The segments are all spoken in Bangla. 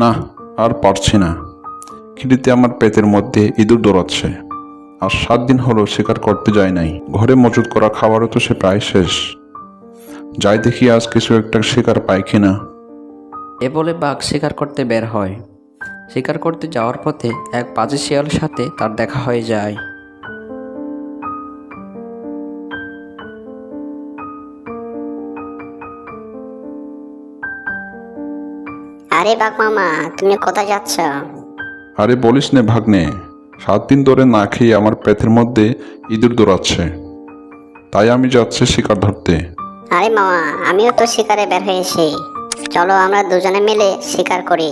না, আর পারছি না। খিদেতে আমার পেটের মধ্যে ইঁদুর দৌড়াচ্ছে। আর 7 দিন হলো শিকার করতে যাই নাই। ঘরে মজুত করা খাবারও তো সে প্রায় শেষ। যাই দেখি আজ কিছু একটা শিকার পাই কিনা। এ বলে বাঘ শিকার করতে বের হয়। শিকার করতে যাওয়ার পথে এক পাজি শিয়ালের সাথে তার দেখা হয়ে যায়। আরে বাঘ মামা, তুমি কোথায় যাচ্ছ? আরে বলিস নে ভাগ্নে, 7 দিন ধরে না খেয়ে আমার পেটের মধ্যে ইঁদুর দৌড়াচ্ছে। তাই আমি যাচ্ছি শিকার ধরতে। আরে মামা, আমিও তো শিকারে বের হয়েছি। চলো আমরা দুজনে মিলে শিকার করি।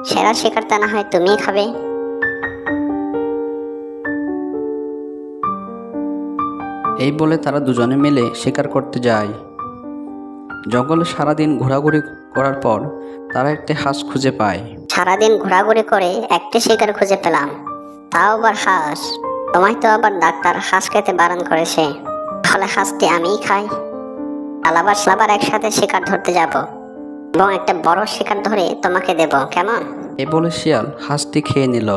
সেরা শিকারটা না হয় তুমিই খাবে। এই বলে তারা দুজনে মিলে শিকার করতে যায়। জঙ্গলে সারাদিন ঘোরাঘুরি করার পর তারা একটি হাঁস খুঁজে পায়। সারাদিন ঘোরাঘুরি করে একটি শিকার খুঁজে পেলাম, তাও আবার হাঁস। তোমায় তো আবার ডাক্তার হাঁস খেতে বারণ করেছে, তাহলে হাঁসটি আমিই খাই। আলাবার সালাবার একসাথে শিকার ধরতে যাব এবং একটা বড় শিকার ধরে তোমাকে দেব, কেমন? এ বলে শিয়াল হাঁসটি খেয়ে নিল।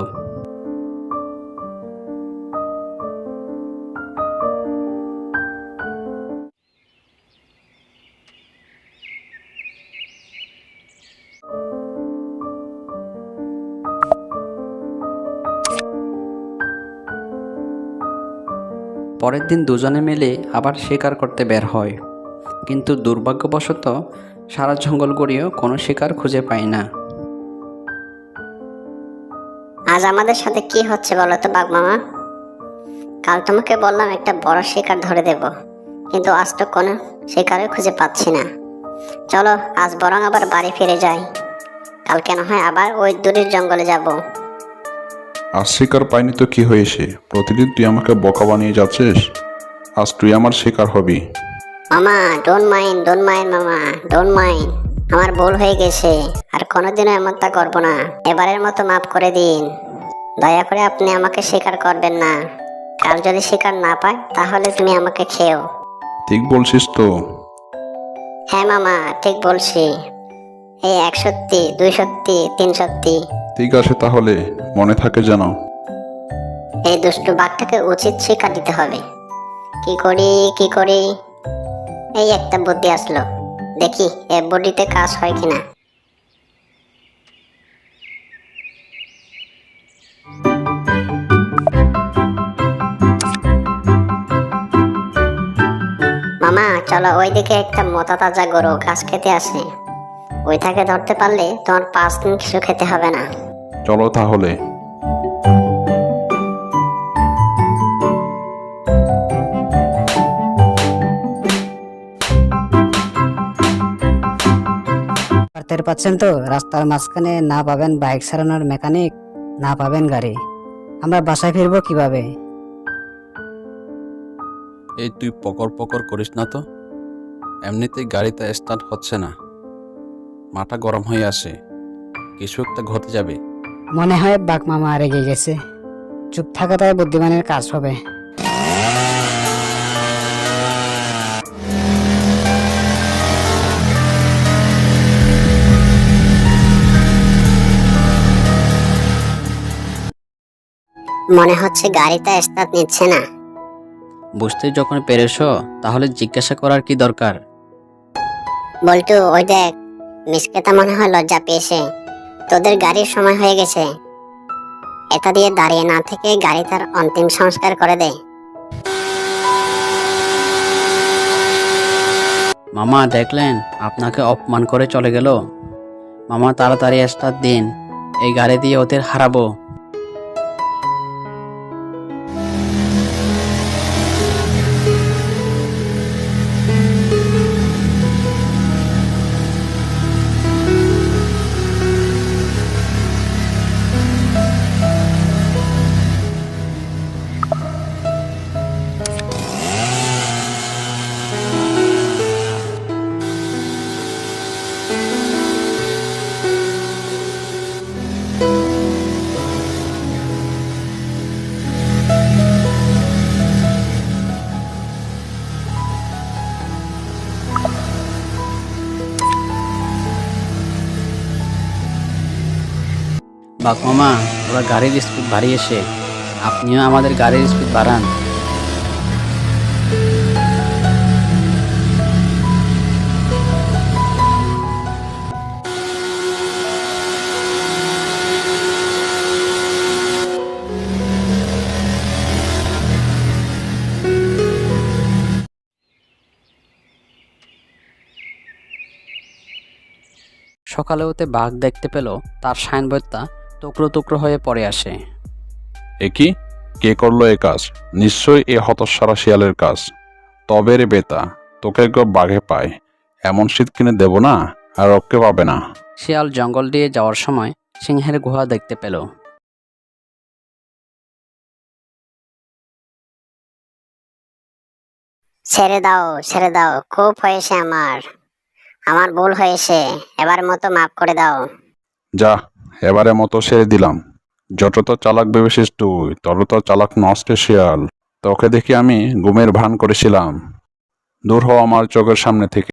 পরের দিন দুজনে মিলে আবার শিকার করতে বের হয়, কিন্তু দুর্ভাগ্যবশত সারা জঙ্গল গড়িয়েও কোনো শিকার খুঁজে পায় না। আজ আমাদের সাথে কি হচ্ছে বলো তো বাঘ মামা? কাল তোমাকে বললাম একটা বড় শিকার ধরে দেব, কিন্তু আজ তো কোনো শিকারই খুঁজে পাচ্ছি না। চলো আজ বরং আবার বাড়ি ফিরে যাই, কালকে না হয় আবার ওই দূরের জঙ্গলে যাব। আজ শিকার পাইনি তো কি হয়েছে? প্রতিদিন তুই আমাকে বোকা বানিয়ে যাচ্ছিস। আজ তুই আমার শিকার হবি। মামা ডোন্ট মাইন্ড মামা, ডোন্ট মাইন্ড। আমার ভুল হয়ে গেছে, আর কোনোদিনও এমনটা করবো না। এবারের মতো মাফ করে দিন। দয়া করে আপনি আমাকে শিকার করবেন না। কাল যদি শিকার না পাই তাহলে তুমি আমাকে খেও। ঠিক বলছিস তো? হ্যাঁ মামা, ঠিক বলছি। এই 1 সত্যি, 2 সত্যি, 3 সত্যি। ঠিক আছে তাহলে, মনে থাকে যেন। এই দুষ্টু বাঘটাকে উচিত শিক্ষা দিতে হবে। কি করি? এই একটা বুদ্ধি আসলো, দেখি এ বুদ্ধিতে কাজ হয় কিনা। মামা চলো, ওইদিকে একটা মোটা তাজা গরু ঘাস খেতে আসে। ওইটাকে ধরতে পারলে তোমার 5 দিন কিছু খেতে হবে না। চলো তাহলে। টের পাচ্ছেন তো, রাস্তার মাঝখানে না পাবেন বাইক সারানোর মেকানিক, না পাবেন গাড়ি। আমরা বাসায় ফিরবো কিভাবে? এই তুই পকর করিস না তো। এমনিতেই গাড়িতে স্টার্ট হচ্ছে না, মাথা গরম হয়ে আসে। কিছু একটা ঘটে যাবে। মনে হয় বাঘ মামা রেগে গেছে। চুপ থাকাটাই বুদ্ধিমানের কাজ হবে। মনে হচ্ছে গাড়িটা স্টার্ট নিচ্ছে না। বুঝতে যখন পেরেছো তাহলে জিজ্ঞাসা করার কি দরকার? বল্টু ওই দেখ, মিসকেতা মনে হয় লজ্জা পেয়েছে। তোদের গাড়ির সময় হয়ে গেছে। এটা দিয়ে দাঁড়িয়ে না থেকে গাড়ি তার অন্তিম সংস্কার করে দে। মামা দেখলেন, আপনাকে অপমান করে চলে গেল। মামা তাড়াতাড়ি স্টার্ট দিন, এই গাড়ি দিয়ে ওদের হারাবো। বাঘমামা, ওরা গাড়ির স্পিড বাড়িয়েছে, আপনিও আমাদের গাড়ির স্পিড বাড়ান। সকালে ওতে বাঘ দেখতে পেল তার সাইনবোর্ডটা টুকরো টুকরো হয়ে পড়ে আসে। এ কি? কে করলো এ কাজ? নিশ্চয়ই এ হতচ্ছাড়া শিয়ালের কাজ। তবে রে বেতা, তোকে একবার বাঘে পায়, এমন শীত কিনে দেব না, আর রক্ষে পাবে না। শিয়াল জঙ্গল দিয়ে যাওয়ার সময় সিংহের গুহা দেখতে পেল। ছেড়ে দাও, খুব হয়েছে আমার ভুল হয়েছে, এবার মতো মাফ করে দাও। যা, এবারে মতো ছেড়ে দিলাম। যত তো চালাক ভেবেছিস তুই, তত তো চালাক নষ্ট শিয়াল। তোকে দেখি আমি ঘুমের ভান করেছিলাম। দূর হও আমার চোখের সামনে থেকে।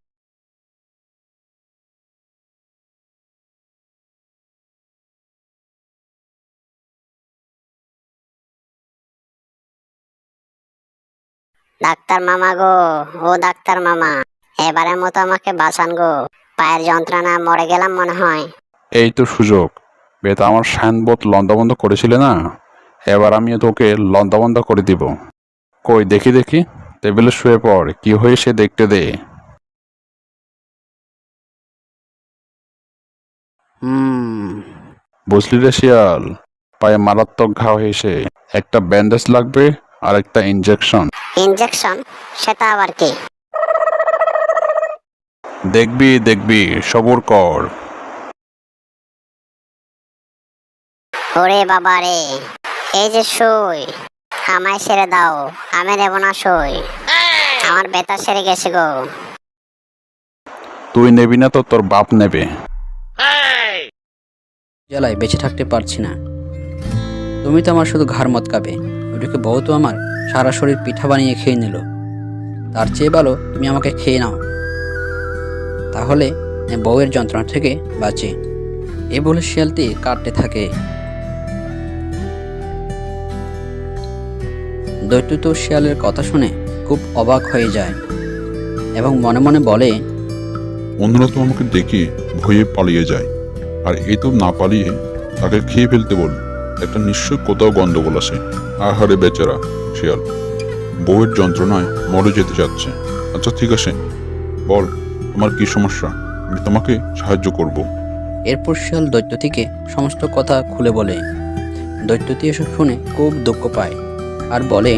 ডাক্তার মামা গো, ও ডাক্তার মামা, এবারের মতো আমাকে বাঁচান গো, পায়ের যন্ত্রণা, মরে গেলাম মনে হয়। এই তো সুযোগ। বেতা আমার সাইনবোর্ড লন্দাবন্ধ করেছিলে না, এবার আমি তোকে লন্দাবন্ধ করে দিব। কই দেখি দেখি, টেবিলে শুয়ে পড়, কি হয়েছে দেখতে দে। বুঝলি রে শিয়াল, পায়ে মারাত্মক ঘা হয়েছে, একটা ব্যান্ডেজ লাগবে আর একটা ইনজেকশন। ইনজেকশন? সেটা আবার কি? দেখবি দেখবি, সবুর কর। ওরে বাবা রে, এই যে সই, আমায় ছেড়ে দাও, আমি নেব না সই, আমার বেতা সেরে গেছে গো। তুই নেবি না তো তোর বাপ নেবে। জ্বালায় বেঁচে থাকতে পারছি না। তুমি তো আমার শুধু ঘাড় মটকাবে, ওইদিকে বউ তো আমার সারা শরীর পিঠা বানিয়ে খেয়ে নিল। তার চেয়ে ভালো তুমি আমাকে খেয়ে নাও, তাহলে বউয়ের যন্ত্রণা থেকে বাঁচি। এ বলে শিয়ালটি কাটতে থাকে। দৈত্য তো শিয়ালের কথা শুনে খুব অবাক হয়ে যায় এবং মনে মনে বলে, অন্যরা তো আমাকে দেখে ভয়ে পালিয়ে যায়, আর এই তো না পালিয়ে তাকে খেয়ে ফেলতে বল, একটা নিশ্চয় কোথাও গন্ডগোল আছে। আহারে বেচারা শিয়াল, বউয়ের যন্ত্রণায় মরে যেতে চাচ্ছে। আচ্ছা ঠিক আছে, বল তোমার কি সমস্যা, আমি তোমাকে সাহায্য করব। এরপর শিয়াল দৈত্যটিকে সমস্ত কথা খুলে বলে। দৈত্যটি এসব শুনে খুব দুঃখ পায় আর বলে,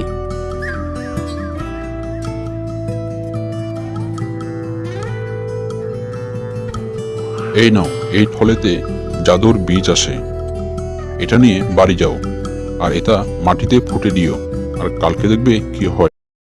এই নাও, এই থলেতে জাদুর বীজ আছে, এটা নিয়ে বাড়ি যাও আর এটা মাটিতে ফুটে দিও, আর কালকে দেখবে কি হয়।